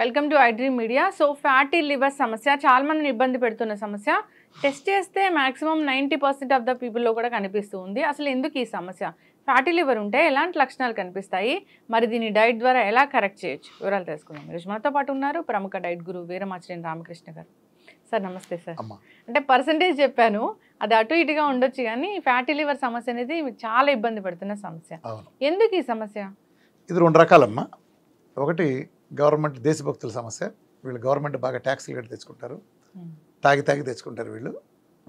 Welcome to iDream media. So fatty liver సమస్య చాలా మందిని ఇబ్బంది పెడుతున్న సమస్య. టెస్ట్ చేస్తే మాక్సిమం 90% ఆఫ్ ద పీపుల్లో కూడా కనిపిస్తూ ఉంది. అసలు ఎందుకు ఈ సమస్య? ఫ్యాటీ లివర్ ఉంటే ఎలాంటి లక్షణాలు కనిపిస్తాయి? మరి దీన్ని డైట్ ద్వారా ఎలా కరెక్ట్ చేయొచ్చు? వివరాలు తెలుసుకుందాం. ఈరోజు మనతో పాటు ఉన్నారు ప్రముఖ డైట్ గురువు వీరమాచినేని రామకృష్ణ గారు. సార్ నమస్తే సార్. అంటే పర్సంటేజ్ చెప్పాను, అది అటు ఇటుగా ఉండొచ్చు, కానీ ఫ్యాటీ లివర్ సమస్య అనేది మీకు చాలా ఇబ్బంది పెడుతున్న సమస్య. ఎందుకు ఈ సమస్య? ఇది రెండు రకాలమ్మా. ఒకటి గవర్నమెంట్ దేశభక్తుల సమస్య. వీళ్ళు గవర్నమెంట్ బాగా ట్యాక్స్లు కట్టి తెచ్చుకుంటారు, తాగి తెచ్చుకుంటారు వీళ్ళు,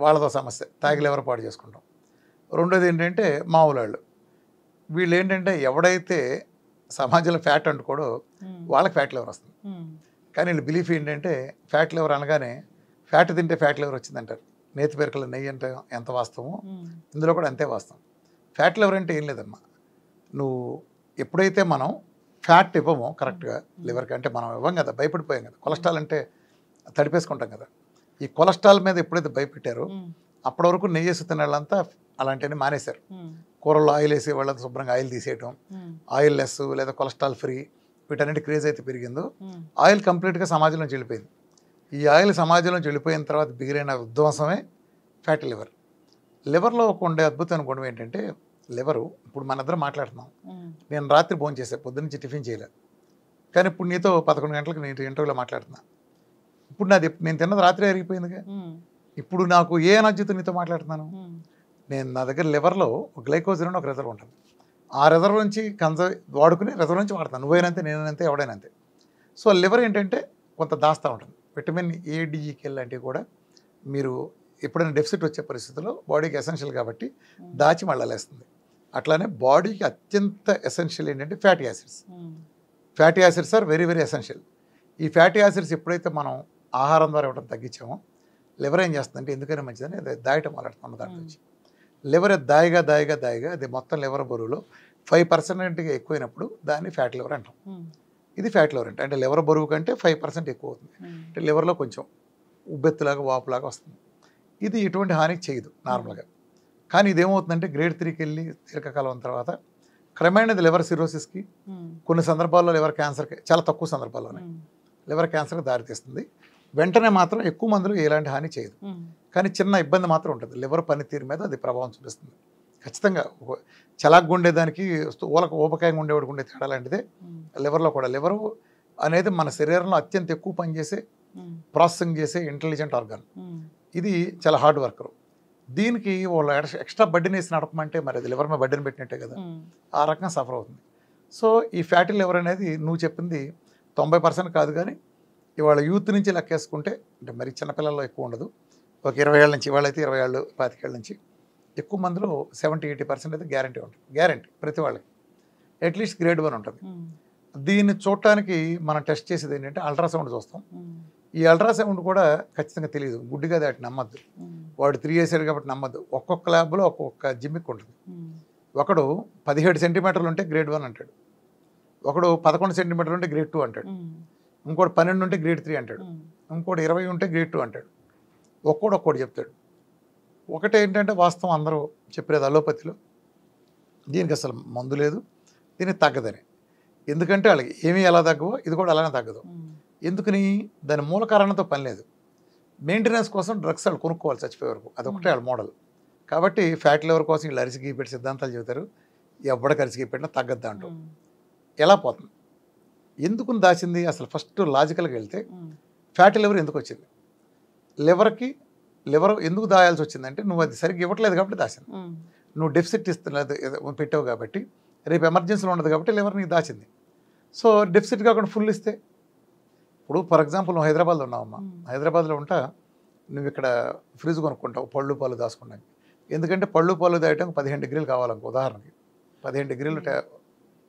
వాళ్ళతో సమస్య. తాగిలు ఎవరు పాడు చేసుకుంటాం. రెండోది ఏంటంటే మామూలు వాళ్ళు. వీళ్ళు ఏంటంటే ఎవడైతే సమాజంలో ఫ్యాట్ అంటుకోడో వాళ్ళకి ఫ్యాట్ లివర్ వస్తుంది. కానీ వీళ్ళు బిలీఫ్ ఏంటంటే ఫ్యాట్ లివర్ అనగానే ఫ్యాట్ తింటే ఫ్యాట్ లివర్ వచ్చిందంటారు. నేతి పేరుకల నెయ్యి అంటే ఎంత వాస్తవమో ఇందులో కూడా అంతే వాస్తవం. ఫ్యాట్ లివర్ అంటే ఏం లేదమ్మా, నువ్వు ఎప్పుడైతే మనం ఫ్యాట్ ఇవ్వమో కరెక్ట్గా లివర్కి, అంటే మనం ఇవ్వం కదా, భయపడిపోయాం కదా. కొలెస్ట్రాల్ అంటే తడిపేసుకుంటాం కదా. ఈ కొలెస్ట్రాల్ మీద ఎప్పుడైతే భయపెట్టారో అప్పటి వరకు నెయ్యి వేసి తినే వాళ్ళంతా అలాంటివన్నీ మానేశారు. కూరల్లో ఆయిల్ వేసే వాళ్ళంతా శుభ్రంగా ఆయిల్ తీసేయటం, ఆయిల్ లెస్ లేదా కొలెస్ట్రాల్ ఫ్రీ, వీటన్నిటి క్రేజ్ అయితే పెరిగిందో ఆయిల్ కంప్లీట్గా సమాజంలోంచి వెళ్ళిపోయింది. ఈ ఆయిల్ సమాజంలోంచి వెళ్ళిపోయిన తర్వాత బిగిరైన విధ్వంసమే ఫ్యాటీ లివర్. లివర్లో ఒక ఉండే అద్భుతమైన గుణం ఏంటంటే, లివరు ఇప్పుడు మన ఇద్దరం మాట్లాడుతున్నాం, నేను రాత్రి భోజనం చేశాను, పొద్దున్నుంచి టిఫిన్ చేయలేదు, కానీ ఇప్పుడు నీతో 11 గంటలకు నేను ఇంటర్వ్యూలో మాట్లాడుతున్నా. ఇప్పుడు నాది నేను తిన్నది రాత్రి అరిగిపోయిందిగా. ఇప్పుడు నాకు ఏ ఎనర్జీతో నీతో మాట్లాడుతున్నాను? నా దగ్గర లివర్లో గ్లైకోజన్ అని ఒక రిజర్వ్ ఉంటుంది. ఆ రిజర్వ్ నుంచి వాడుకుని రిజర్వ్ నుంచి వాడతాను. నువ్వైనంతే, నేనంతే, ఎవడైనంతే. సో లివర్ ఏంటంటే కొంత దాస్తూ ఉంటుంది. విటమిన్ ఏ, డిఈకి లాంటివి కూడా మీరు ఎప్పుడైనా డెఫిసిట్ వచ్చే పరిస్థితుల్లో బాడీకి ఎసెన్షియల్ కాబట్టి దాచి మళ్ళలేస్తుంది. అట్లానే బాడీకి అత్యంత ఎసెన్షియల్ ఏంటంటే fatty acids. Fatty acids are very very essential. ఈ ఫ్యాటీ యాసిడ్స్ ఎప్పుడైతే మనం ఆహారం ద్వారా ఇవ్వడం తగ్గించామో లివర్ ఏం చేస్తుందంటే, ఎందుకైనా మంచిదని అది దాయటం మొదలెడుతుంది. దాంట్లో నుంచి లివర్ దాయిగా అది మొత్తం లివర్ బరువులో 5% ఎక్కువైనప్పుడు దాన్ని ఫ్యాట్ లివర్ అంటాం. ఇది ఫ్యాట్ లివర్ అంటే లివర్ బరువు కంటే 5% ఎక్కువ అవుతుంది. అంటే లివర్లో కొంచెం ఉబ్బెత్తులాగా వాపులాగా వస్తుంది. ఇది ఎటువంటి హాని చేయదు నార్మల్గా. కానీ ఇదేమవుతుందంటే గ్రేడ్ 3కి వెళ్ళి దీర్ఘకాలం తర్వాత క్రమేణా లివర్ సిరోసిస్కి, కొన్ని సందర్భాల్లో లివర్ క్యాన్సర్కి, చాలా తక్కువ సందర్భాల్లోనే లివర్ క్యాన్సర్కి దారితీస్తుంది. వెంటనే మాత్రం ఎక్కువ మందులు ఎలాంటి హాని చేయదు, కానీ చిన్న ఇబ్బంది మాత్రం ఉంటుంది. లివర్ పనితీరు మీద అది ప్రభావం చూపిస్తుంది ఖచ్చితంగా. చలాగ్గా ఉండేదానికి ఊబకాయంగా ఉండేవాడికి ఉండే తేడా లాంటిదే లివర్లో కూడా. లివర్ అనేది మన శరీరంలో అత్యంత ఎక్కువ పనిచేసే, ప్రాసెసింగ్ చేసే ఇంటెలిజెంట్ ఆర్గాన్. ఇది చాలా హార్డ్ వర్కర్. దీనికి వాళ్ళు ఎక్స్ట్రా బడ్డీని వేసి నడపమంటే మరి అది లివర్ మీద బడ్డీని పెట్టినట్టే కదా, ఆ రకంగా సఫర్ అవుతుంది. సో ఈ ఫ్యాటీ లివర్ అనేది నువ్వు చెప్పింది 90% కాదు, కానీ ఇవాళ యూత్ నుంచి లెక్కేసుకుంటే, అంటే మరి చిన్నపిల్లల్లో ఎక్కువ ఉండదు, ఒక 20 ఏళ్ళ నుంచి, ఇవాళైతే 20 ఏళ్ళు 25 ఏళ్ళ నుంచి ఎక్కువ మందిలో 70-80% అయితే గ్యారంటీ ఉంటుంది. గ్యారంటీ ప్రతి వాళ్ళకి అట్లీస్ట్ గ్రేడ్ 1 ఉంటుంది. దీన్ని చూడటానికి మనం టెస్ట్ చేసేది ఏంటంటే అల్ట్రాసౌండ్ చూస్తాం. ఈ అల్ట్రాసౌండ్ కూడా ఖచ్చితంగా తెలియదు, గుడ్డిగా దాటి నమ్మద్దు. వాడు 3 వేసాడు కాబట్టి నమ్మద్దు. ఒక్కొక్క ల్యాబ్లో ఒక్కొక్క జిమ్మిక్ ఉంటుంది. ఒకడు 17 సెంటీమీటర్లు ఉంటే గ్రేడ్ 1 అంటాడు, ఒకడు 11 సెంటీమీటర్లు ఉంటే గ్రేడ్ 2 అంటాడు, ఇంకోటి 12 ఉంటే గ్రేడ్ 3 అంటాడు, ఇంకోటి 20 ఉంటే గ్రేడ్ 2 అంటాడు. ఒక్కోటి చెప్తాడు. ఒకటి ఏంటంటే వాస్తవం అందరూ చెప్పేది అలోపతిలో దీనికి అసలు మందు లేదు, దీనికి తగ్గదని. ఎందుకంటే వాళ్ళకి ఏమీ ఎలా తగ్గవో ఇది కూడా అలానే తగ్గదు. ఎందుకని? దాని మూల కారణంతో పని లేదు. మెయింటెనెన్స్ కోసం డ్రగ్స్ వాళ్ళు కొనుక్కోవాలి చచ్చిపోయే వరకు, అదొకటే వాళ్ళ మోడల్. కాబట్టి ఫ్యాట్ లివర్ కోసం వీళ్ళు అరిసి గీపెట్టి సిద్ధాంతాలు చెబుతారు. ఎవడికి అరిసి గీపెట్టినా తగ్గద్దు అంటూ. ఎలా పోతుంది? ఎందుకు దాచింది? అసలు ఫస్ట్ లాజికల్గా వెళ్తే ఫ్యాటీ లివర్ ఎందుకు వచ్చింది? లివర్ ఎందుకు దాయాల్సి వచ్చిందంటే, నువ్వు అది సరిగ్గా ఇవ్వట్లేదు కాబట్టి దాచింది. నువ్వు డెఫిసిట్ పెట్టావు కాబట్టి, రేపు ఎమర్జెన్సీలో ఉండదు కాబట్టి లివర్ నీకు దాచింది. సో డెఫిసిట్ కాకుండా ఫుల్ ఇస్తే, ఇప్పుడు ఫర్ ఎగ్జాంపుల్ నువ్వు హైదరాబాద్లో ఉన్నావమ్మా, హైదరాబాద్లో ఉంటా, నువ్వు ఇక్కడ ఫ్రిడ్జ్ కొనుక్కుంటావు పళ్ళు పాలు దాచుకోవడానికి. ఎందుకంటే పళ్ళు పాలు దాయటం 15 డిగ్రీలు కావాలనుకో, ఉదాహరణకి 15 డిగ్రీలు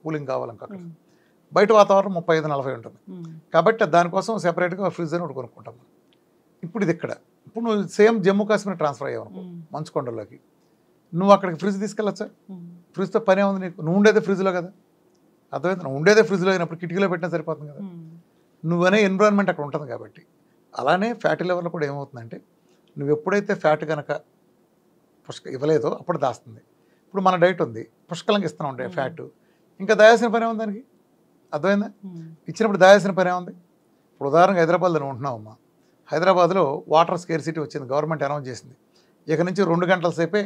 కూలింగ్ కావాలనుకో. అక్కడ బయట వాతావరణం 35-40 ఉంటుంది కాబట్టి దానికోసం సెపరేట్గా ఫ్రిడ్జ్ అని ఒకటి కొనుక్కుంటాం. ఇప్పుడు నువ్వు సేమ్ జమ్మూ కాశ్మీర్ ట్రాన్స్ఫర్ అయ్యావు అనుకో, మంచుకొండలోకి, నువ్వు అక్కడికి ఫ్రిడ్జ్ తీసుకెళ్ళొచ్చా? ఫ్రిడ్జ్తో పనే ఉంది నీకు? నువ్వు ఉండేదే ఫ్రిడ్జ్లో కదా, అర్థమైంది? నువ్వు ఉండేదే ఫ్రిడ్జ్లో అయినప్పుడు కిటికీలో పెట్టినా సరిపోతుంది కదా. నువ్వనే ఎన్విరాన్మెంట్ అక్కడ ఉంటుంది కాబట్టి. అలానే ఫ్యాటీ లివర్లో కూడా ఏమవుతుందంటే, నువ్వు ఎప్పుడైతే ఫ్యాట్ కనుక ఇవ్వలేదో అప్పుడు దాస్తుంది. ఇప్పుడు మన డైట్ ఉంది, పుష్కలంగా ఇస్తూ ఉంటాయి ఫ్యాట్, ఇంకా దాయాల్సిన పనే ఉంది దానికి, అర్థమైందా? ఇచ్చినప్పుడు దాయాల్సిన పనే ఉంది. ఇప్పుడు ఉదాహరణగా హైదరాబాద్లో నేను ఉంటున్నామమ్మా. హైదరాబాద్లో వాటర్ స్కేర్సిటీ వచ్చింది, గవర్నమెంట్ అనౌన్స్ చేసింది. ఇక నుంచి 2 గంటల సేపే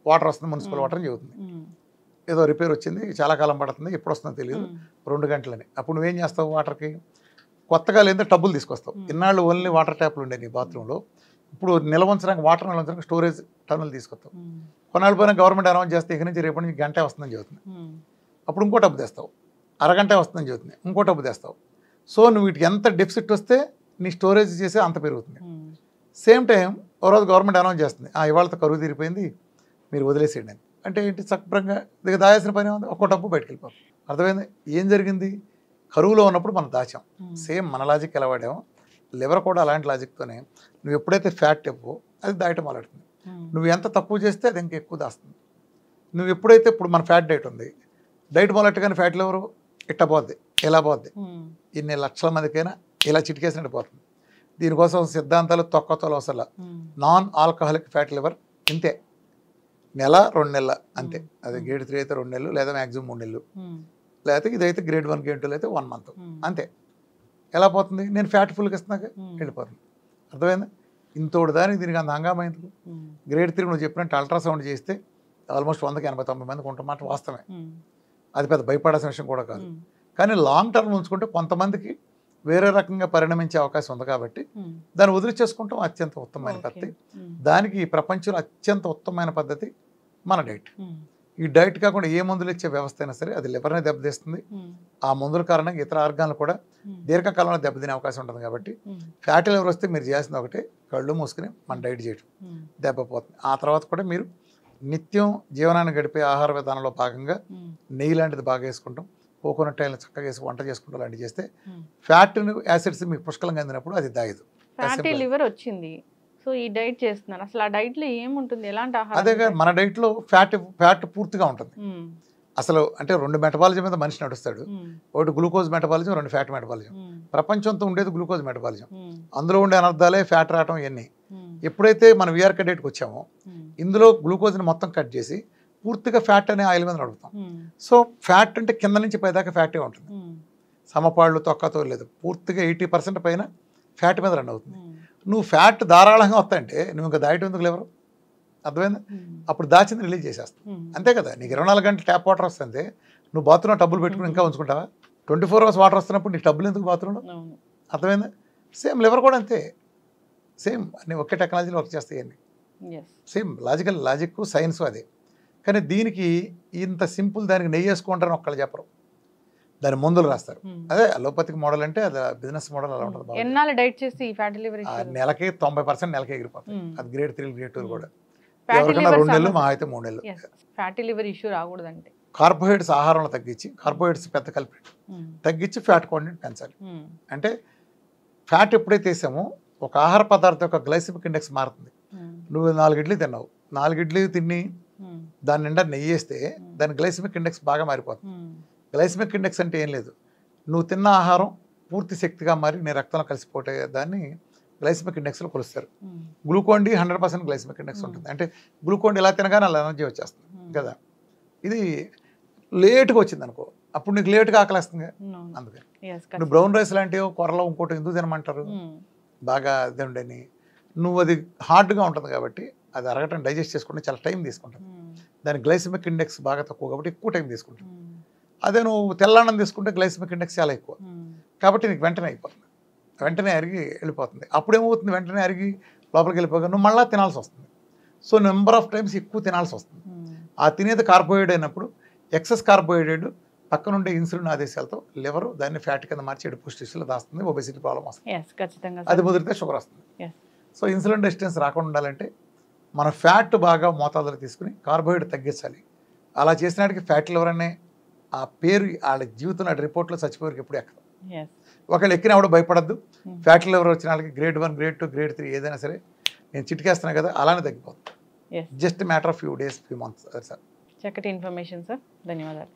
వాటర్ వస్తుంది, మున్సిపల్ వాటర్ అని చెబుతుంది. ఏదో రిపేర్ వచ్చింది, చాలా కాలం పడుతుంది, ఎప్పుడు వస్తుందో తెలియదు, 2 గంటలని. అప్పుడు నువ్వేం చేస్తావు? వాటర్కి కొత్తగా లేదా టబ్బులు తీసుకొస్తావు. ఇన్నాళ్ళు ఓన్లీ వాటర్ ట్యాప్లు ఉండే నీ బాత్రూంలో, ఇప్పుడు నిల్వ ఉంచడానికి వాటర్ నిల్వ ఉంచడానికి స్టోరేజ్ టన్నులు తీసుకొస్తావు. కొన్నాళ్ళు పోయినా గవర్నమెంట్ అనౌన్స్ చేస్తే ఇక నుంచి రేపటి నుంచి గంటే వస్తుందని చెబుతుంది. అప్పుడు ఇంకో టబ్బు తెస్తావు, అరగంటే వస్తుందని చెబుతుంది, ఇంకో టబ్బు తెస్తావు. సో నువ్వు వీటికి ఎంత డెఫిసిట్ వస్తే నీ స్టోరేజ్ చేసే అంత పెరుగుతుంది. సేమ్ టైం ఓ రోజు గవర్నమెంట్ అనౌన్స్ చేస్తుంది, ఇవాళతో కరువు తీరిపోయింది, మీరు వదిలేసేయండి అని. అంటే ఏంటి? చక్కగా దగ్గర దాయాల్సిన పని ఉంది, ఒక్కో టబ్బు బయటకు వెళ్ళిపోతుంది. అర్థమైంది? ఏం జరిగింది? కరువులో ఉన్నప్పుడు మనం దాచాం. సేమ్ మన లాజిక్ ఎలా వాడామో లివర్ కూడా అలాంటి లాజిక్తోనే, నువ్వు ఎప్పుడైతే ఫ్యాట్ ఇవ్వో అది దాయటం మొదలెడుతుంది. నువ్వు ఎంత తక్కువ చేస్తే అది ఇంకా ఎక్కువ దాస్తుంది. నువ్వు ఎప్పుడైతే, ఇప్పుడు మన ఫ్యాట్ డైట్ ఉంది, డైట్ మొదలెట్టగానే ఫ్యాట్ లివర్ ఇట్ట పోద్ది, ఇలా పోద్ది, ఇన్ని లక్షల మందికైనా ఇలా చిటికేసినట్టు పోతుంది. దీనికోసం సిద్ధాంతాలు తొక్కతోలు అవసరం. నాన్ ఆల్కహాలిక్ ఫ్యాట్ లివర్ ఇంతే, నెల 2 నెలల అంతే. అది గ్రేడ్ 3 అయితే 2 నెలలు, లేదా మ్యాక్సిమం 3 నెలలు, లేకపోతే ఇదైతే గ్రేడ్ 1 గ్రేడ్ 2 అయితే 1 మంత్ అంతే. ఎలా పోతుంది? నేను ఫ్యాట్ ఫుల్గా ఇస్తున్నాక వెళ్ళిపోతుంది. అర్థమైందా? ఇంతోడు దానికి దీనికి అంత హంగామా ఎందుకు? గ్రేడ్ 3 నువ్వు చెప్పినట్టు అల్ట్రాసౌండ్ చేస్తే ఆల్మోస్ట్ 100కి 80-90 మందికి ఉంటున్నమాట వాస్తవమే. అది పెద్ద భయపడాల్సిన విషయం కూడా కాదు. కానీ లాంగ్ టర్మ్ ఉంచుకుంటే కొంతమందికి వేరే రకంగా పరిణమించే అవకాశం ఉంది కాబట్టి దాన్ని వదిలిచేసుకుంటాం అత్యంత ఉత్తమమైన పద్ధతి. దానికి ఈ ప్రపంచంలో అత్యంత ఉత్తమమైన పద్ధతి మన డైట్. ఈ డైట్ కాకుండా ఏ మందులు ఇచ్చే వ్యవస్థ అయినా సరే అది లివర్ని దెబ్బతీస్తుంది. ఆ మందుల కారణంగా ఇతర ఆర్గాన్లు కూడా దీర్ఘకాలంలో దెబ్బతినే అవకాశం ఉంటుంది. కాబట్టి ఫ్యాటీ లివర్ వస్తే మీరు చేయాల్సింది ఒకటే, కళ్ళు మూసుకుని మన డైట్ చేయడం, దెబ్బపోతుంది. ఆ తర్వాత కూడా మీరు నిత్యం జీవనాన్ని గడిపే ఆహార విధానంలో భాగంగా నెయ్యి లాంటిది బాగా వేసుకుంటాం, కోకోనట్ ఆయిల్ చక్కగా వేసి వంట చేసుకుంటాం, లాంటివి చేస్తే ఫ్యాట్ యాసిడ్స్ మీకు పుష్కలంగా అందినప్పుడు అది దాగదు. ఫ్యాటీ లివర్ వచ్చింది, సో ఈ డైట్ చేస్తున్నారు. అసలు ఆ డైట్ లో ఏముంటుంది? ఎలాంటి ఆహారం? అదేగా మన డైట్ లో ఫ్యాట్ పూర్తిగా ఉంటుంది. అసలు అంటే 2 మెటబాలిజం మీద మనిషి నడుస్తాడు. ఒకటి గ్లూకోజ్ మెటబాలిజం, 2 ఫ్యాట్ మెటబాలిజం. ప్రపంచంతో ఉండేది గ్లూకోజ్ మెటబాలిజం. అందులో ఉండే అనర్థాలే ఫ్యాట్ రావటం ఇవన్నీ. ఎప్పుడైతే మనం విఆర్కే డైట్కి వచ్చామో ఇందులో గ్లూకోజ్ని మొత్తం కట్ చేసి పూర్తిగా ఫ్యాట్ అనే ఆయిల్ మీద నడుపుతాం. సో ఫ్యాట్ అంటే కింద నుంచి పైదాకా ఫ్యాటే ఉంటుంది, సమపాళ్ళు తొక్కతో లేదు. పూర్తిగా 80% పైన ఫ్యాట్ మీద రన్ అవుతుంది. నువ్వు ఫ్యాట్ ధారాళంగా వస్తాయంటే నువ్వు ఇంకా దాయటం ఎందుకు లేవరు? అర్థమైందా? అప్పుడు దాచింది రిలీజ్ చేసేస్తాం, అంతే కదా. నీకు 24 గంటలు ట్యాప్ వాటర్ వస్తుంది, నువ్వు బాత్రూంలో టబ్బులు పెట్టుకుని ఇంకా ఉంచుకుంటావా? 24 అవర్స్ వాటర్ వస్తున్నప్పుడు నీకు టబ్బులు ఎందుకు బాత్రూంలో? అర్థమైందా? సేమ్ లివర్ కూడా అంతే, సేమ్ అన్ని ఒకే టెక్నాలజీలో వర్క్ చేస్తాయి అన్ని. సేమ్ లాజిక్ సైన్స్ అదే. కానీ దీనికి ఇంత సింపుల్, దానికి నెయ్యి వేసుకుంటారని ఒక్కళ్ళు చెప్పరు, దాని మందులు రాస్తారు. అదే అలోపతిక్ మోడల్ అంటే అది బిజినెస్ మోడల్ అలా ఉంటుంది. ఎన్నాళ్ళు డైట్ చేసి ఫ్యాటీ లివర్ నెలకి 90% నెలకి ఎగిరిపోతుంది. అది గ్రేడ్ 3 గ్రేడ్ 2 కూడా ఎవరికైనా 2 నెలలు, మా అయితే 3 నెలలు. ఫ్యాటీ లివర్ ఇష్యూ రాకూడదంటే కార్బోహైడ్రేట్స్ ఆహారంలో తగ్గించి, కార్బోహైడ్రేట్స్ పెద్ద కల్పిట్ తగ్గించి ఫ్యాట్ క్వాంటిటీ పెంచాలి. అంటే ఫ్యాట్ ఎప్పుడైతే వేసామో ఒక ఆహార పదార్థం యొక్క గ్లైసెమిక్ ఇండెక్స్ మారుతుంది. నువ్వు 4 ఇడ్లీ తిన్నావు, 4 ఇడ్లీ తిని దాని నిండా నెయ్యి వేస్తే దాని గ్లైసెమిక్ ఇండెక్స్ బాగా మారిపోతుంది. గ్లైసెమిక్ ఇండెక్స్ అంటే ఏం లేదు, నువ్వు తిన్న ఆహారం పూర్తి శక్తిగా మారి నీ రక్తంలో కలిసిపోతే దాన్ని గ్లైసెమిక్ ఇండెక్స్లో కొలుస్తారు. గ్లూకోన్ డి 100% గ్లైసెమిక్ ఇండెక్స్ ఉంటుంది. అంటే గ్లూకోన్ డి ఎలా తినగానే అలా ఎనర్జీ వచ్చేస్తుంది కదా. ఇది లేట్గా వచ్చింది అనుకో, అప్పుడు నీకు లేట్గా ఆకలిస్తుంది. అందుకని నువ్వు బ్రౌన్ రైస్ లాంటివి కొరలో ఇంకోటి ఎందుకు తినమంటారు? బాగా తిండని, నువ్వు అది హార్డ్గా ఉంటుంది కాబట్టి అది అరగటం డైజెస్ట్ చేసుకుంటే చాలా టైం తీసుకుంటుంది. దాని గ్లైసెమిక్ ఇండెక్స్ బాగా తక్కువ కాబట్టి ఎక్కువ టైం తీసుకుంటుంది. అదే నువ్వు తెల్లన్నం తీసుకుంటే గ్లైసెమిక్ ఇండెక్స్ చాలా ఎక్కువ కాబట్టి నీకు వెంటనే అయిపోతుంది, వెంటనే అరిగి వెళ్ళిపోతుంది. అప్పుడేమవుతుంది, వెంటనే అరిగి లోపలికి వెళ్ళిపోగా నువ్వు మళ్ళీ తినాల్సి వస్తుంది. సో నెంబర్ ఆఫ్ టైమ్స్ ఎక్కువ తినాల్సి వస్తుంది. ఆ తినేది కార్బోహైడ్రేట్ అయినప్పుడు ఎక్సెస్ కార్బోహైడ్రేట్ పక్కనుండే ఇన్సులిన్ ఆదేశాలతో లివర్ దాన్ని ఫ్యాట్ కింద మార్చి ఎడుపు టిష్యూలో దాస్తుంది, ఒబెసిటీ ప్రాబ్లం వస్తుంది. అది ముదిరితే షుగర్ వస్తుంది. సో ఇన్సులిన్ రెసిస్టెన్స్ రాకుండా ఉండాలంటే మన ఫ్యాట్ బాగా మోతాదులో తీసుకుని కార్బోహైడ్రేట్ తగ్గించాలి. అలా చేసినాటికి ఫ్యాట్ లివర్ అనే ఆ పేరు వాళ్ళ జీవితంలో రిపోర్ట్లో చచ్చిపోయేకి ఎప్పుడు ఎక్కదు. ఒకళ్ళు ఎక్కిన కూడా భయపడద్దు. ఫ్యాట్ లివర్ వచ్చిన వాళ్ళకి గ్రేడ్ 1 గ్రేడ్ 2 గ్రేడ్ 3 ఏదైనా సరే నేను చిటికేస్తున్నా కదా, అలానే తగ్గిపోతుంది. Just matter of few days few months. Sir చక్కటి ఇన్ఫర్మేషన్ సార్, ధన్యవాదాలు.